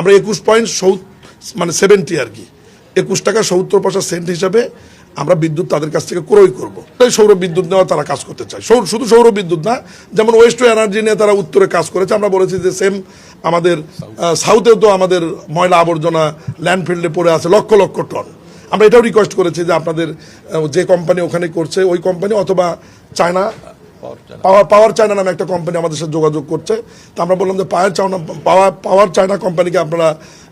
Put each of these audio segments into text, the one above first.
আমরা 21.70 আর কি 21 টাকা 70 পয়সা সেন্ট হিসাবে আমরা বিদ্যুৎ তাদের কাছ থেকে ক্রয় করব। সৌর বিদ্যুৎ নেওয়া তারা কাজ করতে চায়, শুধু সৌর বিদ্যুৎ না, যেমন ওয়েস্ট টু এনার্জি নিয়ে তারা উত্তরে কাজ করেছে। আমরা বলেছি যে সেম আমাদের সাউথেও তো আমাদের ময়লা আবর্জনা ল্যান্ডফিল্ডে পড়ে আছে লক্ষ লক্ষ টন। আমরা এটাও রিকোয়েস্ট করেছি যে আপনাদের যে কোম্পানি ওখানে করছে ওই কোম্পানি অথবা চায়না পাওয়ার চায়না নামে একটা কোম্পানি আমাদের সাথে যোগাযোগ করছে। তো আমরা বললাম যে পাওয়ার চায়না কোম্পানিকে আপনারা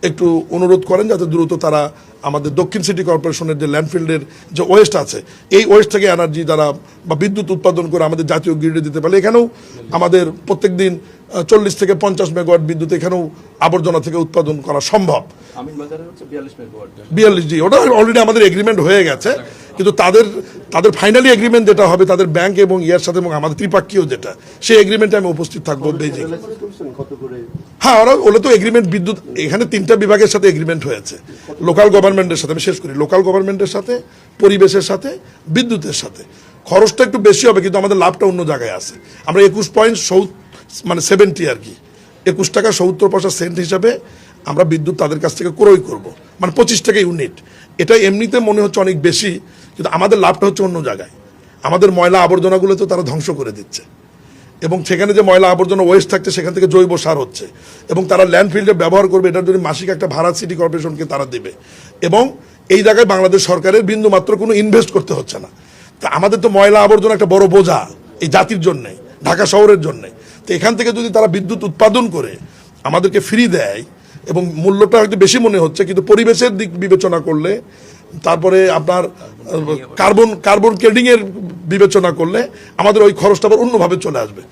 একটু অনুরোধ করেন যাতে দ্রুত তারা আমাদের দক্ষিণ সিটি কর্পোরেশনের যে ল্যান্ডফিল্ডের যে ওয়েস্ট আছে এই ওয়েস্ট থেকে এনার্জি দ্বারা বা বিদ্যুৎ উৎপাদন করে আমাদের জাতীয় গ্রিডে দিতে পারে। এখানেও আমাদের প্রত্যেক দিন 40 থেকে 50 মেগাওয়াট বিদ্যুৎ এখানেও আবর্জনা থেকে উৎপাদন করা সম্ভব। 42 জি, ওটা অলরেডি আমাদের এগ্রিমেন্ট হয়ে গেছে, কিন্তু তাদের ফাইনালি এগ্রিমেন্ট যেটা হবে তাদের ব্যাংক এবং ইয়ার সাথে এবং আমাদের ত্রিপাক্ষীয় যেটা সেই এগ্রিমেন্টে আমি উপস্থিত থাকবো বেজিং। হ্যাঁ, ওরা তো এগ্রিমেন্ট বিদ্যুৎ এখানে 3টা বিভাগের সাথে এগ্রিমেন্ট হয়েছে, লোকাল গভর্নমেন্টের সাথে, আমি শেষ করি, লোকাল গভর্নমেন্টের সাথে, পরিবেশের সাথে, বিদ্যুতের সাথে। খরচটা একটু বেশি হবে কিন্তু আমাদের লাভটা অন্য জায়গায় আছে। আমরা 21.70 আর কি 21 টাকা 70 পয়সা সেন্ট হিসাবে আমরা বিদ্যুৎ তাদের কাছ থেকে ক্রয় করব, মানে 25 টাকা ইউনিট। এটা এমনিতে মনে হচ্ছে অনেক বেশি, কিন্তু আমাদের লাভটা হচ্ছে অন্য জায়গায়। আমাদের ময়লা আবর্জনাগুলো তো তারা ধ্বংস করে দিচ্ছে এবং সেখানে যে ময়লা আবর্জনা ওয়েস্ট থাকছে সেখান থেকে জৈব সার হচ্ছে এবং তারা ল্যান্ডফিল্ডে ব্যবহার করবে। এটার জন্য মাসিক একটা ভাড়া সিটি কর্পোরেশনকে তারা দেবে এবং এই জায়গায় বাংলাদেশ সরকারের বিন্দু মাত্র কোনো ইনভেস্ট করতে হচ্ছে না। তা আমাদের তো ময়লা আবর্জনা একটা বড় বোঝা এই জাতির জন্যে, ঢাকা শহরের জন্যে। তো এখান থেকে যদি তারা বিদ্যুৎ উৎপাদন করে আমাদেরকে ফ্রি দেয় এবং মূল্যটা হয়তো বেশি মনে হচ্ছে, কিন্তু পরিবেশের দিক বিবেচনা করলে, তারপরে আপনার কার্বন ক্রেডিং এর বিবেচনা করলে আমাদের ওই খরচটা আবার অন্যভাবে চলে আসবে।